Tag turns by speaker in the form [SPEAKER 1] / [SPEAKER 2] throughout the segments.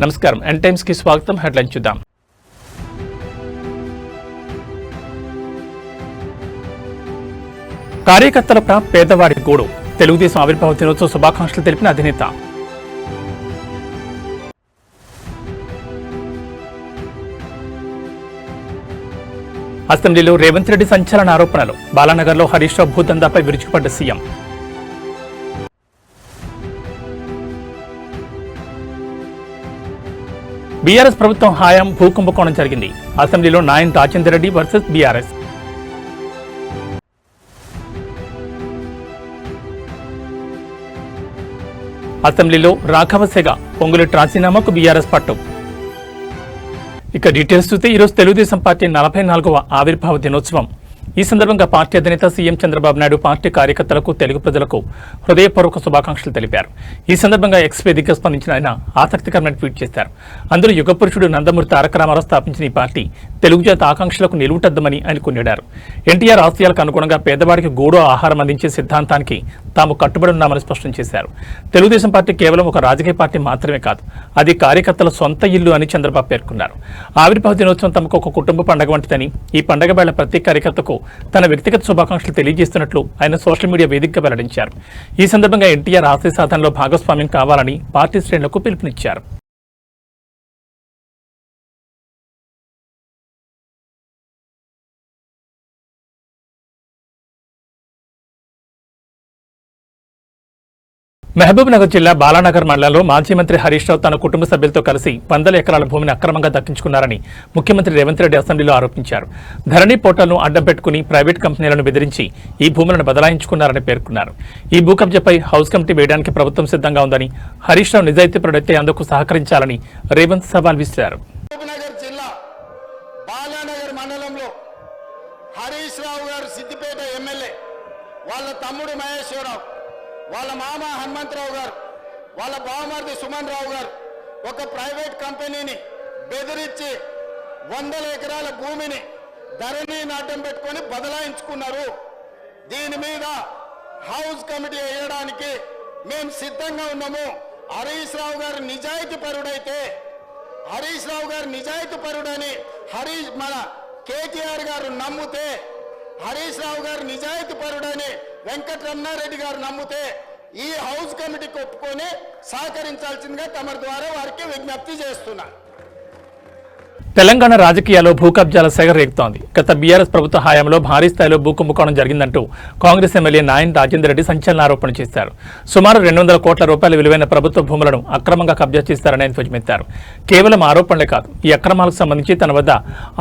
[SPEAKER 1] నమస్కారం n times కి స్వాగతం. హెడ్లైన్ చూద్దాం. కార్యకర్తల పేదవాడి గోడు. తెలుగుదేశం ఆవిర్భావ దినోత్సవ శుభాకాంక్షలు తెలిపిన అధినేత. అసెంబ్లీలో రేవంత్ రెడ్డి సంచలన ఆరోపణలు. బాలానగర్లో హరీష్ రావు భూదందాపై విరుచుకుపడ్డ సీఎం. బీఆర్ఎస్ ప్రభుత్వం హయాం భూకుంభకోణం జరిగింది. అసెంబ్లీలో నాయన్ రాజేందర్ రెడ్డి వర్సెస్ బీఆర్ఎస్. అసెంబ్లీలో రాఘవసేగ పొంగులెట్టి రాజీనామాకు బీఆర్ఎస్ పట్టు. ఇక డీటెయిల్స్ చూస్తే ఈరోజు తెలుగుదేశం పార్టీ 44వ ఆవిర్భావ దినోత్సవం. ఈ సందర్భంగా పార్టీ అధినేత సీఎం చంద్రబాబు నాయుడు పార్టీ కార్యకర్తలకు, తెలుగు ప్రజలకు హృదయపూర్వక శుభాకాంక్షలు తెలిపారు. ఈ సందర్భంగా ఎక్స్ వేదికగా స్పందించిన ఆయన ఆసక్తికరమైన ట్వీట్ చేశారు. అందులో యుగపురుషుడు నందమూరి తారక రామారావు స్థాపించిన ఈ పార్టీ తెలుగు జాతి ఆకాంక్షలకు నిలువుటద్దమని ఆయన కొనియాడారు. ఎన్టీఆర్ ఆశయాలకు అనుగుణంగా పేదవాడికి గూడు ఆహారం అందించే సిద్ధాంతానికి తాము కట్టుబడి ఉన్నామని స్పష్టం చేశారు. తెలుగుదేశం పార్టీ కేవలం ఒక రాజకీయ పార్టీ మాత్రమే కాదు, అది కార్యకర్తల సొంత ఇల్లు అని చంద్రబాబు పేర్కొన్నారు. ఆవిర్భావ దినోత్సవం తమకు ఒక కుటుంబ పండుగ వంటిదని, ఈ పండుగ వేళ ప్రతి కార్యకర్తకు తన వ్యక్తిగత శుభాకాంక్షలు తెలియజేస్తున్నట్లు ఆయన సోషల్ మీడియా వేదికగా వెల్లడించారు. ఈ సందర్భంగా ఎన్టీఆర్ ఆశయ సాధనలో భాగస్వామ్యం కావాలని పార్టీ శ్రేణులకు పిలుపునిచ్చారు. మహబూబ్ నగర్ జిల్లా బాలానగర్ మండలంలో మాజీ మంత్రి హరీష్ రావు తన కుటుంబ సభ్యులతో కలిసి 100 ఎకరాల భూమిని అక్రమంగా దక్కించుకున్నారని ముఖ్యమంత్రి రేవంత్ రెడ్డి అసెంబ్లీలో ఆరోపించారు. ధరణి పోర్టల్ను అడ్డం పెట్టుకుని ప్రైవేట్ కంపెనీలను బెదిరించి ఈ భూములను బదలాయించుకున్నారని పేర్కొన్నారు. ఈ భూ కబ్జాపై హౌస్ కమిటీ వేయడానికి ప్రభుత్వం సిద్ధంగా ఉందని, హరీష్ రావు నిజాయితీపరుడైతే అందుకు సహకరించాలని రేవంత్ సవాల్ విసిరారు.
[SPEAKER 2] వాళ్ళ మామ హనుమంతరావు గారు, వాళ్ళ బావమరిది సుమన్ రావు గారు ఒక ప్రైవేట్ కంపెనీని బెదిరించి 100 ఎకరాల భూమిని ధరణి నాటం పెట్టుకొని బదలాయించుకున్నారు. దీని మీద హౌస్ కమిటీ వేయడానికి మేము సిద్ధంగా ఉన్నాము. హరీష్ రావు గారు నిజాయితీ పరుడని మన కేటీఆర్ గారు నమ్మితే, హరీష్ రావు గారు నిజాయితీ పరుడని వెంకటరమణారెడ్డి గారు నమ్మితే ఈ హౌస్ కమిటీకి ఒప్పుకొని సహకరించాల్సిందిగా తమ ద్వారా వారికి విజ్ఞప్తి చేస్తున్నా.
[SPEAKER 1] తెలంగాణ రాజకీయాల్లో భూ కబ్జాల సెగ రేగుతోంది. గత బీఆర్ఎస్ ప్రభుత్వ హయాంలో భారీ స్థాయిలో భూ కుంభకోణం జరిగిందంటూ కాంగ్రెస్ ఎమ్మెల్యే నాయన్ రాజేందర్ రెడ్డి సంచలన ఆరోపణ చేశారు. సుమారు 200 కోట్ల రూపాయల విలువైన ప్రభుత్వ భూములను అక్రమంగా కబ్జా చేశారని ఆయన ధ్వజమెత్తారు. కేవలం ఆరోపణలే కాదు, ఈ అక్రమాలకు సంబంధించి తన వద్ద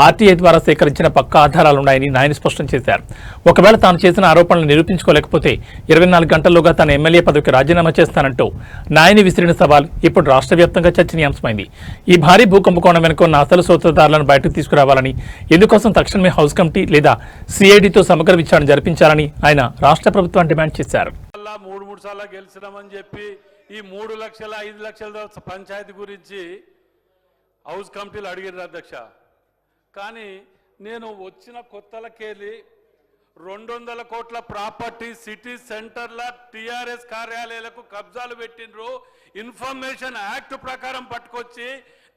[SPEAKER 1] ఆర్టీఐ ద్వారా సేకరించిన పక్కా ఆధారాలున్నాయని నాయన్ స్పష్టం చేశారు. ఒకవేళ తాను చేసిన ఆరోపణలు నిరూపించుకోలేకపోతే 24 గంటల్లోగా తన ఎమ్మెల్యే పదవికి రాజీనామా చేస్తానంటూ నాయని విసిరిన సవాల్ ఇప్పుడు రాష్ట్ర వ్యాప్తంగా చర్చనీయాంశమైంది. ఈ భారీ భూ కుంభకోణం వెనుక ఉన్న అసలు సూత్రధారులను బయటకు తీసుకురావాలని, ఇందుకోసం తక్షణమే హౌస్ కమిటీ లేదా సిఐడితో సమగ్ర విచారణ జరిపించాలని ఆయన రాష్ట్ర ప్రభుత్వాన్ని డిమాండ్ చేశారు.
[SPEAKER 3] 3 సార్లు గెలిచినామని చెప్పి ఈ 3 లక్షల 5 లక్షల పంచాయతీ గురించి హౌస్ కమిటీలు అడిగారు అధ్యక్ష. కానీ నేను వచ్చిన కొత్తలకెళ్ళి 200 కోట్ల ప్రాపర్టీ సిటీ సెంటర్ల టీఆర్ఎస్ కార్యాలయాలకు కబ్జాలు పెట్టినరు. ఇన్ఫర్మేషన్ యాక్ట్ ప్రకారం పట్టుకొచ్చి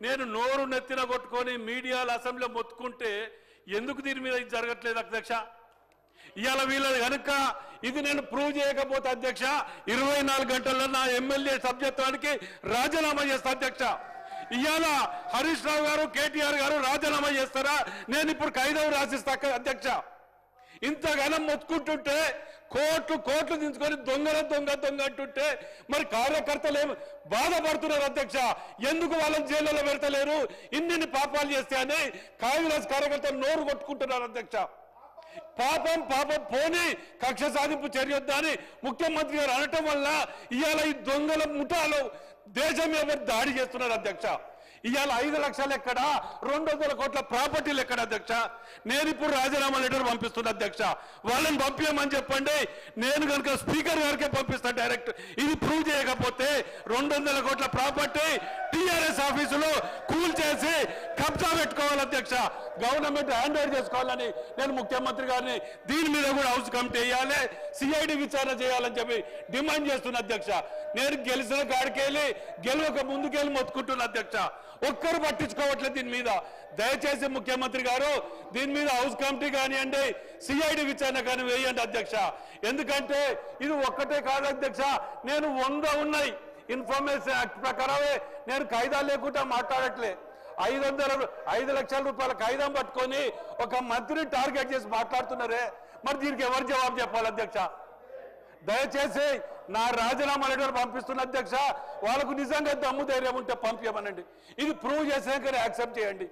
[SPEAKER 3] నేను నోరు నెత్తిన కొట్టుకొని మీడియాలో అసెంబ్లీలో మొత్తుకుంటే ఎందుకు దీని మీద ఇది జరగట్లేదు అధ్యక్ష? ఇవాళ వీళ్ళది కనుక ఇది నేను ప్రూవ్ చేయకపోతే అధ్యక్ష 24 గంటల్లో నా ఎమ్మెల్యే సభ్యత్వానికి రాజీనామా చేస్తా అధ్యక్ష. ఇవాళ హరీష్ రావు గారు, కేటీఆర్ గారు రాజీనామా చేస్తారా? నేను ఇప్పుడు ఖైదవు రాసిస్తా అధ్యక్ష. ఇంతగానం మొత్తుకుంటుంటే కోట్లు దించుకొని దొంగ అంటుంటే మరి కార్యకర్తలు ఏం బాధపడుతున్నారు అధ్యక్ష? ఎందుకు వాళ్ళని జైల్లో పెడతలేరు? ఇన్ని పాపాలు చేస్తే అని కాంగ్రెస్ కార్యకర్తలు నోరు కొట్టుకుంటున్నారు అధ్యక్ష. పాపం పోని కక్ష సాధింపు చర్యొద్దని ముఖ్యమంత్రి గారు అనటం వల్ల ఇవాళ ఈ దొంగల ముఠాలు దేశం ఎవరు దాడి చేస్తున్నారు అధ్యక్ష. ఇవాళ 5 లక్షలు ఎక్కడ, 200 కోట్ల ప్రాపర్టీలు ఎక్కడ అధ్యక్ష? నేను ఇప్పుడు రాజీనామా లెటర్ పంపిస్తున్నా అధ్యక్ష, వాళ్ళని పంపించమని చెప్పండి. నేను కనుక స్పీకర్ గారికే పంపిస్తా డైరెక్ట్. ఇది ప్రూవ్ చేయకపోతే 200 కోట్ల ప్రాపర్టీ టీఆర్ఎస్ ఆఫీసులో కూల్ చేసి కబ్జా పెట్టుకోవాలి అధ్యక్ష. గవర్నమెంట్ హ్యాండ్ ఓవర్ చేసుకోవాలని నేను ముఖ్యమంత్రి గారిని దీని మీద కూడా హౌస్ కమిటీ వేయాలి, సిఐడి విచారణ చేయాలని చెప్పి డిమాండ్ చేస్తున్నా అధ్యక్ష. నేను గెలిచిన కాడికెళ్ళి గెలవక ముందుకెళ్ళి మొత్తుకుంటున్నా అధ్యక్ష. ఒక్కరు పట్టించుకోవట్లేదు దీని మీద. దయచేసి ముఖ్యమంత్రి గారు దీని మీద హౌస్ కమిటీ కానివ్వండి, సిఐడి విచారణ కానీ వేయండి అధ్యక్ష. ఎందుకంటే ఇది ఒక్కటే కాదు అధ్యక్ష, నేను 100 ఉన్నాయి. ఇన్ఫర్మేషన్ యాక్ట్ ప్రకారమే నేను కాయిదా లేకుండా మాట్లాడట్లే. 5 లక్షల రూపాయల కాయిదాం పట్టుకొని ఒక మంత్రిని టార్గెట్ చేసి మాట్లాడుతున్నారే, మరి దీనికి ఎవరు జవాబు చెప్పాలి అధ్యక్ష? దయచేసి నా రాజీనామా లెటర్ పంపిస్తున్న అధ్యక్ష. వాళ్ళకు నిజంగా దమ్ము ధైర్యం ఉంటే పంపించమనండి. ఇది ప్రూవ్ చేసాకనే యాక్సెప్ట్ చేయండి.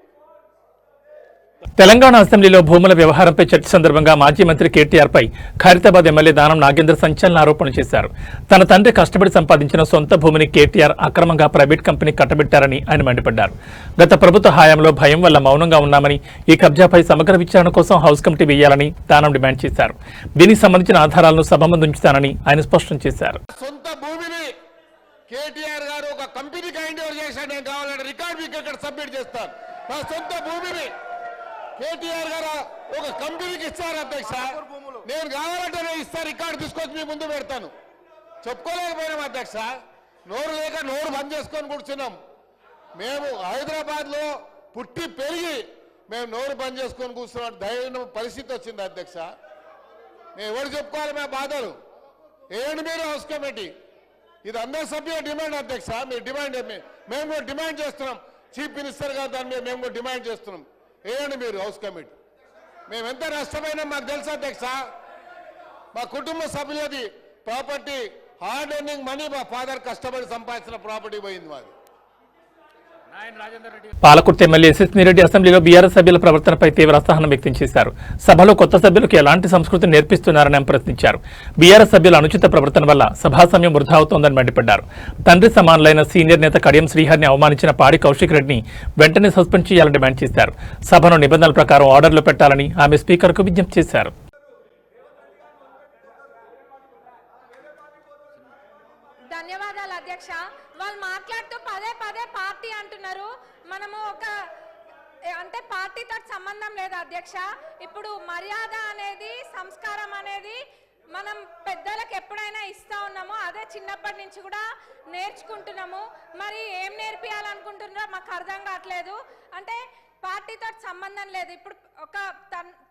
[SPEAKER 1] తెలంగాణ అసెంబ్లీలో భూముల వ్యవహారంపై చర్చ సందర్భంగా మాజీ మంత్రి కేటీఆర్ పై ఖైరతాబాద్ ఎమ్మెల్యే దానం నాగేంద్ర సంచలన ఆరోపణలు చేశారు. తన తండ్రి కష్టపడి సంపాదించిన సొంత భూమిని కేటీఆర్ అక్రమంగా ప్రైవేట్ కంపెనీ కట్టబెట్టారని ఆయన మండిపడ్డారు. గత ప్రభుత్వ హయాంలో భయం వల్ల మౌనంగా ఉన్నామని, ఈ కబ్జాపై సమగ్ర విచారణ కోసం హౌస్ కమిటీ వేయాలని దానం డిమాండ్ చేశారు. దీనికి సంబంధించిన ఆధారాలను సభ ముందు ఉంచుతానని ఆయన స్పష్టం చేశారు.
[SPEAKER 2] సొంత భూమిని కేటీఆర్ గారు ఒక కంపెనీకి హ్యాండ్ ఓవర్ చేశాడు. నేను కావాలంటే రికార్డు మీకు ఇక్కడ సబ్మిట్ చేస్తాను. నా సొంత భూమిని కేటీఆర్ గారు ఒక కంపెనీకి ఇస్తారు అధ్యక్ష. నేను కావాలంటే నేను ఇస్తా, రికార్డు తీసుకొచ్చి మీ ముందు పెడతాను. చెప్పుకోలేకపోయినాం అధ్యక్ష, నోరు లేక నోరు బంద్ చేసుకొని కూర్చున్నాం. మేము హైదరాబాద్లో పుట్టి పెరిగి మేము నోరు బంద్ చేసుకొని కూర్చున్నాం ధైర్యం పరిస్థితి వచ్చింది అధ్యక్ష. మేము ఎవరు చెప్పుకోవాలి మా బాధలు? ఏంటి మీరు హౌస్ కమిటీ? ఇది అందరి సభ్యుల డిమాండ్ అధ్యక్ష. మీరు డిమాండ్ మేము కూడా డిమాండ్ చేస్తున్నాం. చీఫ్ మినిస్టర్ గారు దాని మీద మేము కూడా డిమాండ్ చేస్తున్నాం. ఏంటి మీరు హౌస్ కమిటీ? మేము ఎంత నష్టమైనా మాకు తెలుసు అధ్యక్ష. మా కుటుంబ సభ్యులది ప్రాపర్టీ, హార్డ్ ఎర్నింగ్ మనీ, మా ఫాదర్ కష్టపడి సంపాదించిన ప్రాపర్టీ పోయింది మాది.
[SPEAKER 1] పాలకుర్తి ఎమ్మెల్యే ఎస్ఎస్ని రెడ్డి అసెంబ్లీలో బీఆర్ఎస్ సభ్యుల ప్రవర్తనపై తీవ్ర అసహనం వ్యక్తం చేశారు. సభలో కొత్త సభ్యులకు ఎలాంటి సంస్కృతిని నేర్పిస్తున్నారని ఆయన ప్రశ్నించారు. బీఆర్ఎస్ సభ్యుల అనుచిత ప్రవర్తన వల్ల సభా సమయం వృధా అవుతోందని మండిపడ్డారు. తండ్రి సమానులైన సీనియర్ నేత కడియం శ్రీహరిని అవమానించిన పాడి కౌశిక్ రెడ్డిని వెంటనే సస్పెండ్ చేయాలని డిమాండ్ చేశారు. సభను నిబంధనల ప్రకారం ఆర్డర్లు పెట్టాలని ఆమె స్పీకర్కు విజ్ఞప్తి చేశారు.
[SPEAKER 4] ధన్యవాదాలు అధ్యక్ష. వాళ్ళు మాట్లాడుతూ పదే పార్టీ అంటున్నారు. మనము అంటే పార్టీతో సంబంధం లేదు అధ్యక్ష. ఇప్పుడు మర్యాద అనేది, సంస్కారం అనేది మనం పెద్దలకు ఎప్పుడైనా ఇస్తా ఉన్నామో అదే చిన్నప్పటి నుంచి కూడా నేర్చుకుంటున్నాము. మరి ఏం నేర్పియాలనుకుంటున్నారో మాకు అర్థం కావట్లేదు. అంటే పార్టీతో సంబంధం లేదు. ఇప్పుడు ఒక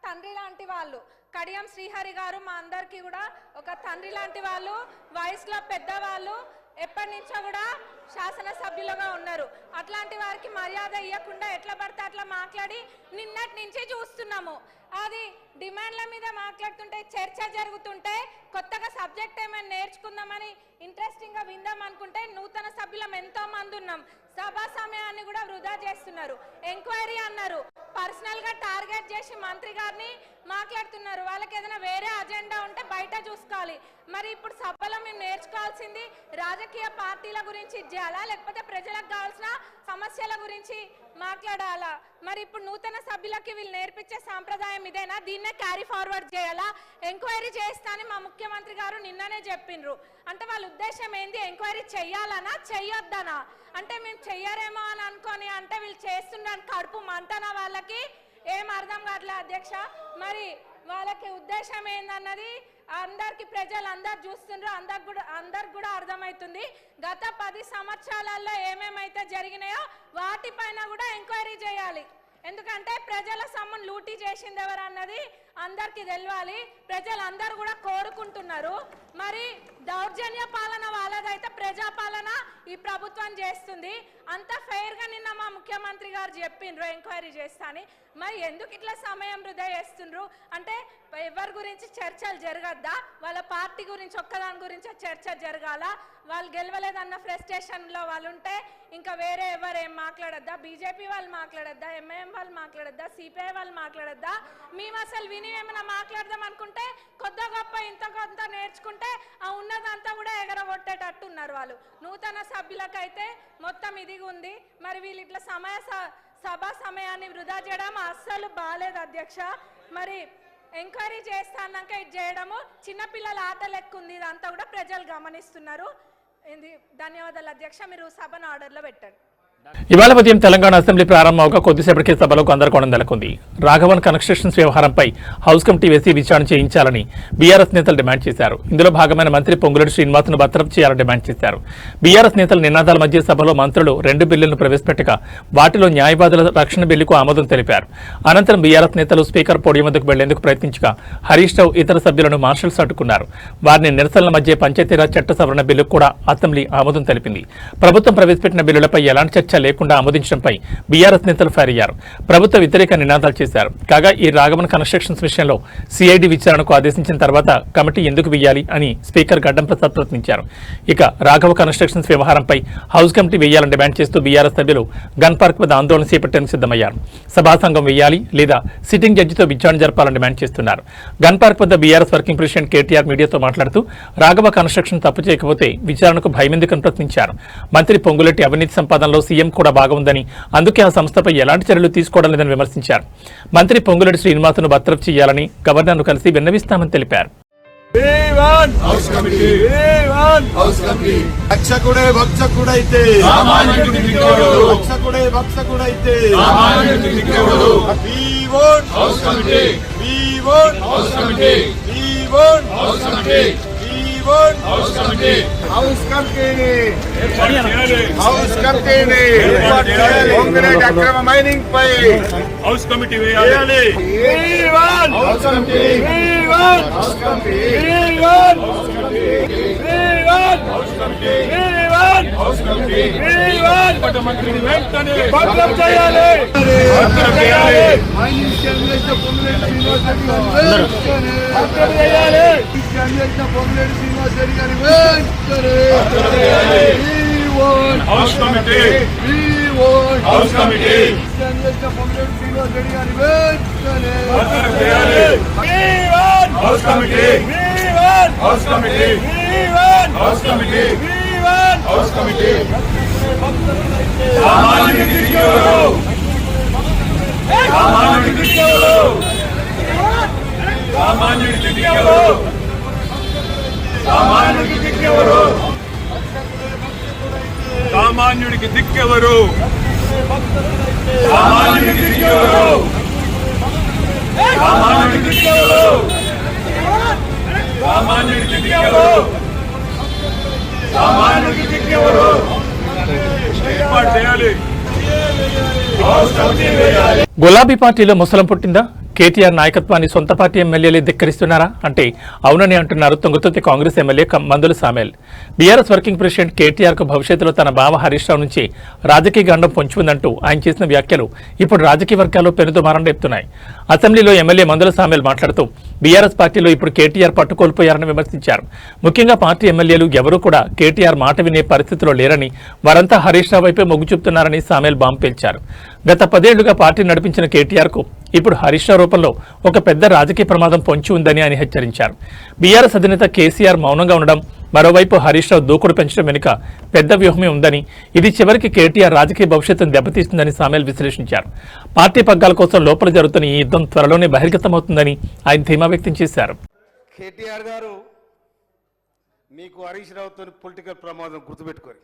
[SPEAKER 4] తండ్రి లాంటి వాళ్ళు కడియం శ్రీహరి గారు మా అందరికీ కూడా ఒక తండ్రి లాంటి వాళ్ళు, వయసులో పెద్దవాళ్ళు, ఎప్పటి నుంచో కూడా శాసనసభ్యులుగా ఉన్నారు. అట్లాంటి వారికి మర్యాద ఇవ్వకుండా ఎట్లా పడితే అట్లా మాట్లాడి నిన్నటి నుంచి చూస్తున్నాము. అది డిమాండ్ల మీద మాట్లాడుతుంటే, చర్చ జరుగుతుంటే, కొత్తగా సబ్జెక్ట్ ఏమైనా నేర్చుకుందామని ఇంట్రెస్టింగ్గా విందాం అనుకుంటే నూతన సభ్యులం ఎంతో మంది ఉన్నాం. సభా సమయాన్ని కూడా వృధా చేస్తున్నారు. ఎంక్వైరీ అన్నారు, పర్సనల్గా టార్గెట్ చేసి మంత్రి గారిని మాట్లాడుతున్నారు. వాళ్ళకి ఏదైనా వేరే అజెండా ఉంటే బయట చూసుకోవాలి. మరి ఇప్పుడు సభలో మేము నేర్చుకోవాల్సింది రాజకీయ పార్టీల గురించి చేయాలా, లేకపోతే ప్రజలకు కావాల్సిన సమస్యల గురించి మాట్లాడాలా? మరి ఇప్పుడు నూతన సభ్యులకి వీళ్ళు నేర్పించే సాంప్రదాయం ఇదేనా? దీన్నే క్యారీ ఫార్వర్డ్ చేయాలా? ఎంక్వైరీ చేస్తా అని మా ముఖ్యమంత్రి గారు నిన్ననే చెప్పిండ్రు. అంటే వాళ్ళ ఉద్దేశం ఏంది? ఎంక్వైరీ చెయ్యాలనా చెయ్యొద్దనా? అంటే మేము చెయ్యరేమో అని అనుకొని అంటే వీళ్ళు చేస్తున్నారు కడుపు మంటనా? వాళ్ళకి ఏం అర్థం కావట్లేదు అధ్యక్ష. మరి వాళ్ళకి ఉద్దేశం ఏందన్నది అందరికి ప్రజలు అందరు చూస్తుండ్రు, అందరికి కూడా అర్థమవుతుంది. గత 10 సంవత్సరాలలో ఏమేమైతే జరిగినాయో వాటిపైన కూడా ఎంక్వైరీ చేయాలి. ఎందుకంటే ప్రజల సొమ్మును లూటీ చేసింది ఎవరు అన్నది అందరికి తెలియాలి. ప్రజలందరూ కూడా కోరుకుంటున్నారు. మరి దౌర్జన్య పాలన వాళ్ళదైతే ప్రజాపాలన ఈ ప్రభుత్వం చేస్తుంది. అంత ఫెయిర్గా నిన్న మా ముఖ్యమంత్రి గారు చెప్పిండ్రు ఎంక్వైరీ చేస్తాని. మరి ఎందుకు ఇట్లా సమయం వృధా చేస్తుండ్రు? అంటే ఎవరి గురించి చర్చలు జరగద్దా? వాళ్ళ పార్టీ గురించి ఒక్కదాని గురించి చర్చ జరగాల? వాళ్ళు గెలవలేదన్న ఫ్రస్ట్రేషన్లో వాళ్ళు ఉంటే ఇంకా వేరే ఎవరు ఏం మాట్లాడద్దా, బీజేపీ వాళ్ళు మాట్లాడద్దా, ఎంఐఎం వాళ్ళు మాట్లాడద్దా, సిపిఐ వాళ్ళు మాట్లాడద్దా? మేము అసలు విని ఏమైనా మాట్లాడదాం అనుకుంటే కొద్ది గొప్ప ఇంత కొంత నేర్చుకుంటే ఆ ఉన్నదంతా కూడా ఎగరగొట్టేటట్టు ఉన్నారు వాళ్ళు. నూతన సభ్యులకైతే మొత్తం ఇది ఉంది. మరి వీళ్ళు ఇట్లా సభా సమయాన్ని వృధా చేయడం అస్సలు బాలేదు అధ్యక్ష. మరి ఎంక్వైరీ చేస్తాన్నాక ఇది చేయడము చిన్నపిల్లల ఆట లెక్క ఉంది. ఇదంతా కూడా ప్రజలు గమనిస్తున్నారు. ధన్యవాదాలు అధ్యక్ష. మీరు సభను ఆర్డర్లో పెట్టండి.
[SPEAKER 1] ఇవాళ ఉదయం తెలంగాణ అసెంబ్లీ ప్రారంభంగా కొద్దిసేపటికే సభలో గందరగోళం నెలకొంది. రాఘవన్ కన్స్ట్రక్షన్స్ వ్యవహారంపై హౌస్ కమిటీ వేసి విచారణ చేయించాలని బీఆర్ఎస్ నేతలు డిమాండ్ చేశారు. ఇందులో భాగమైన మంత్రి పొంగులేటి శ్రీనివాస్ను బర్తరఫ్ చేయాలని డిమాండ్ చేశారు. బీఆర్ఎస్ నేతల నినాదాల మధ్య సభలో మంత్రులు 2 బిల్లులను ప్రవేశపెట్టగా వాటిలో న్యాయవాదుల రక్షణ బిల్లుకు ఆమోదం తెలిపారు. అనంతరం బీఆర్ఎస్ నేతలు స్పీకర్ పోడియం వద్దకు వెళ్లేందుకు ప్రయత్నించగా హరీష్ రావు ఇతర సభ్యులను మార్షల్స్ అడ్డుకున్నారు. వారిని నిరసనల మధ్య పంచాయతీరాజ్ చట్ట సవరణ బిల్లుకు కూడా అసెంబ్లీ ఆమోదం తెలిపింది. ప్రభుత్వం ప్రవేశపెట్టిన బిల్లులపై ఎలాంటి చర్చ లేకుండా ఆమోదించడంపై బీఆర్ఎస్ నేతలు ఫైర్ అయ్యారు. ప్రభుత్వ వ్యతిరేక నినాదాలు చేశారు. కాగా ఈ రాఘవన్ కన్స్ట్రక్షన్స్ విషయంలో సిఐడి విచారణకు ఆదేశించిన తర్వాత కమిటీ ఎందుకు వేయాలి అని స్పీకర్ గడ్డం ప్రసాద్ ప్రశ్నించారు. ఇక రాఘవ కన్స్ట్రక్షన్స్ వ్యవహారంపై హౌస్ కమిటీ వేయాలని డిమాండ్ చేస్తూ బీఆర్ఎస్ సభ్యులు గన్ పార్క్ వద్ద ఆందోళన చేపట్టేందుకు సిద్ధమయ్యారు. సభాసంఘం వేయాలి లేదా సిట్టింగ్ జడ్జితో విచారణ జరపాలని డిమాండ్ చేస్తున్నారు. గన్ పార్క్ వద్ద బీఆర్ఎస్ వర్కింగ్ ప్రెసిడెంట్ కేటీఆర్ మీడియాతో మాట్లాడుతూ రాఘవ కన్స్ట్రక్షన్ తప్పు చేయకపోతే విచారణకు భయమెందుకని ప్రశ్నించారు. మంత్రి పొంగులేటి అవినీతి సంపాదనలో సీఎం కూడా ఉందని అందుకే ఆ సంస్థపై ఎలాంటి చర్యలు తీసుకోవడం లేదని విమర్శించారు. మంత్రి పొంగులేటి శ్రీనివాస్ను బర్తరఫ్ చేయాలని గవర్నర్ను కలిసి విన్నవిస్తామని తెలిపారు.
[SPEAKER 2] అక్రమ మైనింగ్ పై
[SPEAKER 5] హౌస్ కమిటీ వేయాలి. మంత్రిని వెంటనే బర్తరఫ్ చేయాలి. House committee house committee house committee house committee house committee house committee సామాన్యుడికి దిక్కెవరు? సామాన్యుడికి దిక్కెవరు? సామాన్యుడికి దిక్కెవరు? సామాన్యుడికి దిక్కెవరు? సామాన్యుడికి దిక్కెవరు? సామాన్యుడికి దిక్కెవరు? సామాన్యుడికి దిక్కెవరు? సామాన్యుడికి దిక్కెవరు? సామాన్యుడికి దిక్కెవరు? ఏర్పాటు చేయాలి.
[SPEAKER 1] గులాబీ పార్టీలో ముసలం పుట్టిందా? కేటీఆర్ నాయకత్వాన్ని సొంత పార్టీ ఎమ్మెల్యేలే ధిక్కరిస్తున్నారా అంటే అవునని అంటున్నారు తుంగతుర్తి కాంగ్రెస్ ఎమ్మెల్యే మందుల Samel. BRS working president KTR కు భవిష్యత్తులో తన బావ హరీష్ రావు నుంచి రాజకీయ గండం పొంచి ఉందంటూ ఆయన చేసిన వ్యాఖ్యలు ఇప్పుడు రాజకీయ వర్గాల్లో పెనుదుమారం రేపుతున్నాయి. అసెంబ్లీలో ఎమ్మెల్యే మందుల సామేల్ మాట్లాడుతూ బీఆర్ఎస్ పార్టీలో ఇప్పుడు కేటీఆర్ పట్టుకోల్పోయారని విమర్శించారు. ముఖ్యంగా పార్టీ ఎమ్మెల్యేలు ఎవరూ కూడా కేటీఆర్ మాట వినే పరిస్థితిలో లేరని, వారంతా హరీష్ రావు వైపే మొగ్గు చూపుతున్నారని సామేల్ బాంబు పేల్చారు. గత 10 ఏళ్లుగా పార్టీ నడిపించిన కేటీఆర్ కు ఇప్పుడు హరీష్ రావు రూపంలో ఒక పెద్ద రాజకీయ ప్రమాదం పొంచి ఉందని ఆయన హెచ్చరించారు. బీఆర్ఎస్ అధినేత కేసీఆర్ మౌనంగా ఉండడం, మరోవైపు హరీష్ రావు దూకుడు పెంచడం వెనుక పెద్ద వ్యూహమే ఉందని, ఇది చివరికి కేటీఆర్ రాజకీయ భవిష్యత్తును దెబ్బతీస్తుందని సామేల్ విశ్లేషించారు. పార్టీ పగ్గాల కోసం లోపల జరుగుతున్న ఈ యుద్ధం త్వరలోనే బహిర్గతమవుతుందని ఆయన ధీమా వ్యక్తం చేశారు.
[SPEAKER 2] కేటీఆర్ గారు, మీకు హరీష్ రావుతో పొలిటికల్ ప్రమాదం గుర్తుపెట్టుకోరు.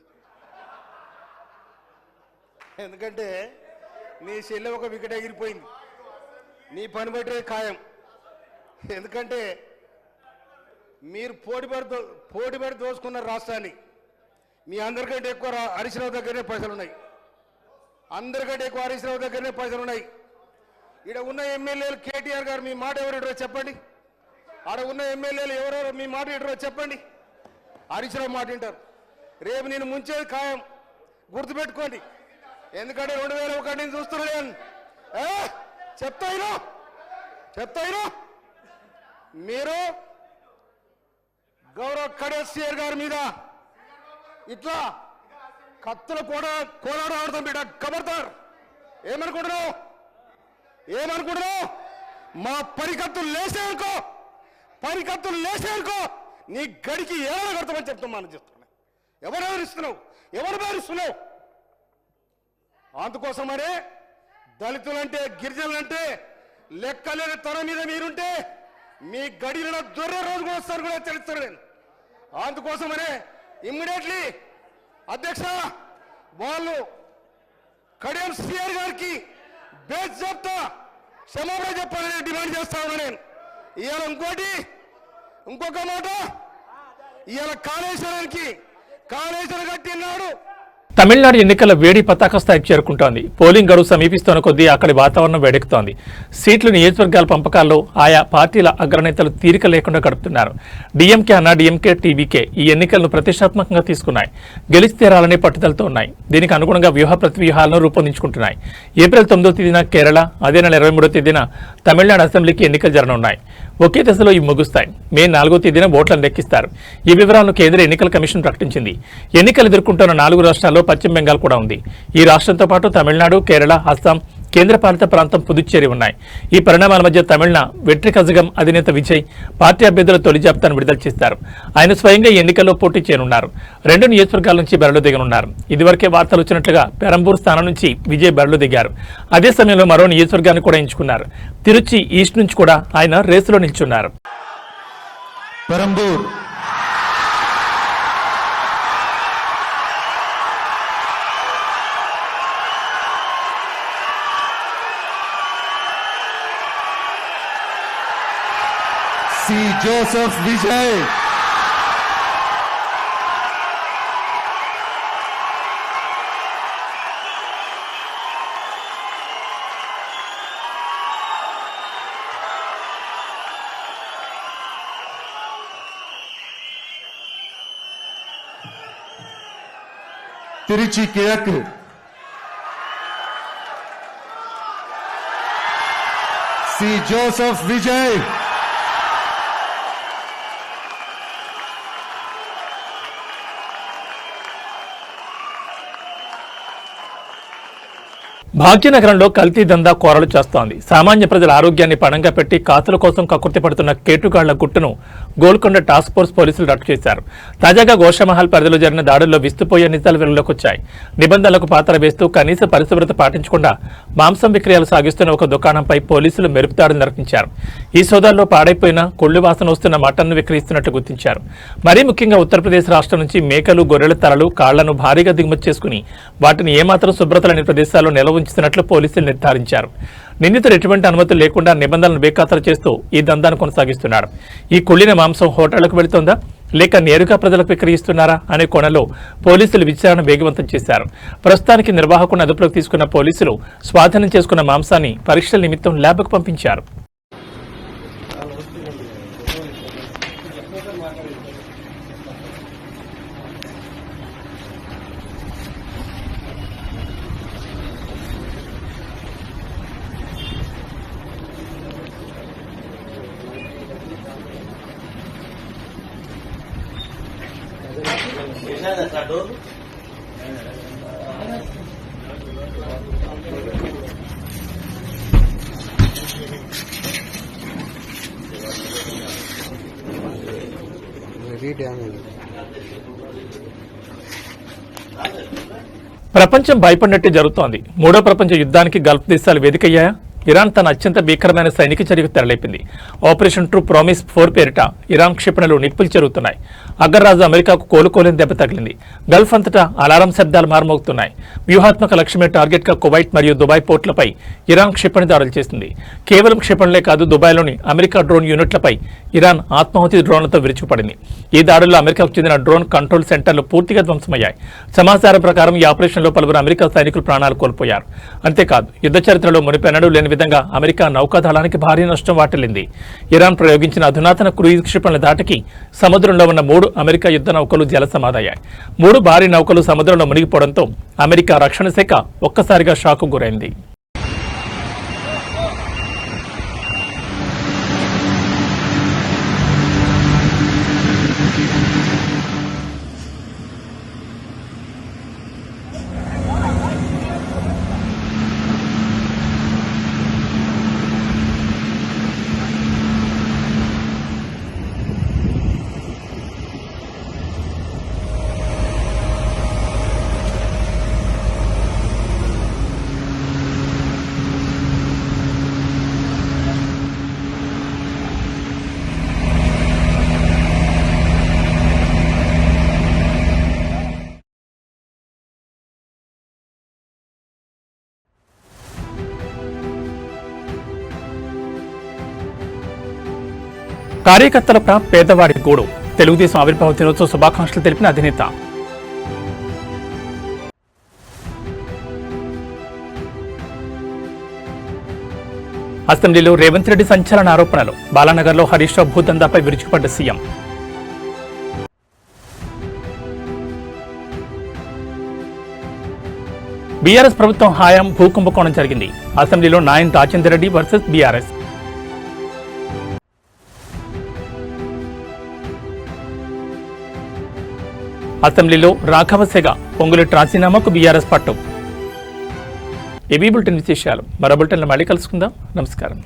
[SPEAKER 2] ఎందుకంటే నీ చెల్లె ఒక వికెట్ ఎగిరిపోయింది, నీ పని బట్టే ఖాయం. ఎందుకంటే మీరు పోటీపడి దోసుకున్న రాష్ట్రాన్ని. మీ అందరికంటే ఎక్కువ హరీష్ రావు దగ్గరనే పైసలు ఉన్నాయి, అందరికంటే ఎక్కువ హరీష్ రావు దగ్గరనే పైసలు ఉన్నాయి. ఇక్కడ ఉన్న ఎమ్మెల్యేలు కేటీఆర్ గారు మీ మాట ఎవరు చెప్పండి, ఆడ ఉన్న ఎమ్మెల్యేలు ఎవరెవరు మీ మాట వింటారో చెప్పండి. హరీష్ రావు మాట వింటారు. రేపు నేను ముంచేది ఖాయం, గుర్తుపెట్టుకోండి. ఎందుకంటే 2001 నుంచి చూస్తున్నాను. చెప్తాయినా మీరు గౌరవ్ కేటీఆర్ గారి మీద ఇట్లా కత్తులు కూడా ఆడతాం బిడ్డ కబర్దార్. ఏమనుకుంటున్నావు మా పరికత్తులు లేసేనుకో నీ గడికి ఏమైనా కడతామని చెప్తామని చెప్తున్నా. ఎవరు బెదిరిస్తున్నావు? అందుకోసమనే దళితులంటే గిరిజనులంటే లెక్కలేని తన మీద మీరుంటే మీ గడిలో దొర్రే రోజు కూడా వస్తారు కూడా తెలుస్తాను నేను. అందుకోసమనే ఇమ్మీడియట్లీ అధ్యక్ష వాళ్ళు కడియం సిఆర్ గారికి బేస్ చెప్తా క్షమాపణ చెప్పాలని డిమాండ్ చేస్తా ఉన్నా నేను. ఇవాళ ఇంకొక మాట, ఇవాళ కాళేశ్వరం కట్టినాడు.
[SPEAKER 1] తమిళనాడు ఎన్నికల వేడి పతాక స్థాయికి చేరుకుంటోంది. పోలింగ్ గడువు సమీపిస్తున్న కొద్దీ అక్కడి వాతావరణం వేడెక్కుతోంది. సీట్లు నియోజకవర్గాల పంపకాల్లో ఆయా పార్టీల అగ్రనేతలు తీరిక లేకుండా గడుపుతున్నారు. డీఎంకే అన్నా డీఎంకే టీవీకే ఈ ఎన్నికలను ప్రతిష్టాత్మకంగా తీసుకున్నాయి. గెలిచి తీరాలనే పట్టుదలతో ఉన్నాయి. దీనికి అనుగుణంగా వ్యూహ ప్రతివ్యూహాలను రూపొందించుకుంటున్నాయి. ఏప్రిల్ 9వ తేదీన కేరళ, అదే నెల 23వ తేదీన తమిళనాడు అసెంబ్లీకి ఎన్నికలు జరగనున్నాయి. ఒకే దశలో ఇవి ముగుస్తాయి. మే 4వ తేదీన ఓట్లను లెక్కిస్తారు. ఈ వివరాలను కేంద్ర ఎన్నికల కమిషన్ ప్రకటించింది. ఎన్నికలు ఎదుర్కొంటున్న 4 రాష్ట్రాల్లో పశ్చిమ బెంగాల్ కూడా ఉంది. ఈ రాష్ట్రంతో పాటు తమిళనాడు, కేరళ, అస్సాం, కేంద్రపాలిత ప్రాంతం పుదుచ్చేరి ఉన్నాయి. ఈ పరిణామాల మధ్య తమిళనాడు వెట్రికజగం అధినేత విజయ్ పార్టీ అభ్యర్థుల తొలి జాబితాను విడుదల చేస్తారు. ఆయన స్వయంగా ఎన్నికల్లో పోటీ చేయనున్నారు. 2 నియోజకవర్గాల నుంచి బరిలో దిగనున్నారు. ఇదివరకే వార్తలు వచ్చినట్లుగా పెరంబూర్ స్థానం నుంచి విజయ్ బరిలో దిగారు. అదే సమయంలో మరో నియోజకవర్గాన్ని కూడా ఎంచుకున్నారు. తిరుచి ఈస్ట్ నుంచి కూడా ఆయన రేసులో నిల్చున్నారు.
[SPEAKER 6] పెరంబూర్ సి జోసెఫ్ విజయ్ తిరుచి కిഴക്ക് సి జోసెఫ్ విజయ్
[SPEAKER 1] భాగ్యనగరంలో కల్తీ దందా కోరలు చేస్తోంది. సామాన్య ప్రజల ఆరోగ్యాన్ని పణంగా పెట్టి కాసుల కోసం కక్కుర్తి పడుతున్న కేటుగాళ్ల గుట్టును గోల్కొండ టాస్క్ ఫోర్స్ పోలీసులు రట్టు చేశారు. తాజాగా గోషమహల్ పరిధిలో జరిగిన దాడుల్లో విస్తుపోయే నిజాలు వెలుగులోకి వచ్చాయి. నిబంధనలకు పాతర వేస్తూ కనీస పరిశుభ్రత పాటించకుండా మాంసం విక్రయాలు సాగిస్తున్న ఒక దుకాణంపై పోలీసులు మెరుపుదాడులు నిర్వహించారు. ఈ సోదాల్లో పాడైపోయిన కొళ్లు వాసన వస్తున్న మటన్ను విక్రయిస్తున్నట్లు గుర్తించారు. మరీ ముఖ్యంగా ఉత్తరప్రదేశ్ రాష్ట్రం నుంచి మేకలు, గొర్రెల తలలు, కాళ్లను భారీగా దిగుమతి చేసుకుని వాటిని ఏమాత్రం శుభ్రత లేని ప్రదేశాల్లో నిల్వ ఉంచుతున్నట్లు పోలీసులు నిర్ధారించారు. నిందితుడు ఎటువంటి అనుమతులు లేకుండా నిబంధనలను బేఖాతరు చేస్తూ ఈ దందాను కొనసాగిస్తున్నాడు. ఈ కుళ్లిన మాంసం హోటళ్లకు వెళుతోందా లేక నేరుగా ప్రజలకు విక్రయిస్తున్నారా అనే కోణంలో పోలీసులు విచారణ వేగవంతం చేశారు. ప్రస్తుతానికి నిర్వాహకులను అదుపులోకి తీసుకున్న పోలీసులు స్వాధీనం చేసుకున్న మాంసాన్ని పరీక్షల నిమిత్తం ల్యాబ్కు పంపించారు. ప్రపంచం భయపడినట్టే జరుగుతోంది. 3వ ప్రపంచ యుద్ధానికి గల్ఫ్ దేశాలు వేదికయ్యాయా? ఇరాన్ తన అత్యంత భీకరమైన సైనిక చర్యకు తెరలేపింది. ఆపరేషన్ ట్రూ ప్రామిస్ 4 పేరిట ఇరాన్ క్షిపణులు నిప్పులు చెరుగుతున్నాయి. అగ్రరాజు అమెరికాకు కోలుకోలేని దెబ్బ తగిలింది. గల్ఫ్ అంతటా అలారం శబ్దాలు మారుమోగుతున్నాయి. వ్యూహాత్మక లక్ష్యమే టార్గెట్ గా కువైట్ మరియు దుబాయ్ పోర్టులపై ఇరాన్ క్షిపణి దాడులు చేసింది. కేవలం క్షిపణులే కాదు, దుబాయ్లోని అమెరికా డ్రోన్ యూనిట్లపై ఇరాన్ ఆత్మాహుతి డ్రోన్లతో విరుచుకుపడింది. ఈ దాడుల్లో అమెరికాకు చెందిన డ్రోన్ కంట్రోల్ సెంటర్లు పూర్తిగా ధ్వంసమయ్యాయి. సమాచారం ప్రకారం ఈ ఆపరేషన్లో పలువురు అమెరికా సైనికులు ప్రాణాలు కోల్పోయారు. అంతేకాదు, యుద్ధ చరిత్రలో మునిపెన్నడూ లేని విధంగా అమెరికా నౌకాదళానికి భారీ నష్టం వాటిల్లింది. ఇరాన్ ప్రయోగించిన అధునాతన క్రూయిజ్ క్షిపణుల దాటికి సముద్రంలో ఉన్న 3 అమెరికా యుద్ధ నౌకలు జలసమాధయ్యాయి. 3 భారీ నౌకలు సముద్రంలో మునిగిపోవడంతో అమెరికా రక్షణ శాఖ ఒక్కసారిగా షాకు గురైంది. కార్యకర్తల పేదవాడి గూడు. తెలుగుదేశం ఆవిర్భావ దినోత్సవ శుభాకాంక్షలు తెలిపిన అధినేత. అసెంబ్లీలో రేవంత్ రెడ్డి సంచలన ఆరోపణలు. బాలానగర్లో హరీష్ రావు భూదందాపై విరుచుకుపడ్డ సీఎం. బీఆర్ఎస్ ప్రభుత్వం హయాం భూకుంభకోణం జరిగింది. అసెంబ్లీలో నాయన్ రాజేందర్ రెడ్డి వర్సెస్ బీఆర్ఎస్. అసెంబ్లీలో రాఘవసేగ పొంగులేటి రాజీనామాకు బీఆర్ఎస్ పట్టు. ఏబీ బులెటిన్ విశేషాలు. మరో బులెటిన్లో మళ్ళీ కలుసుకుందాం. నమస్కారం.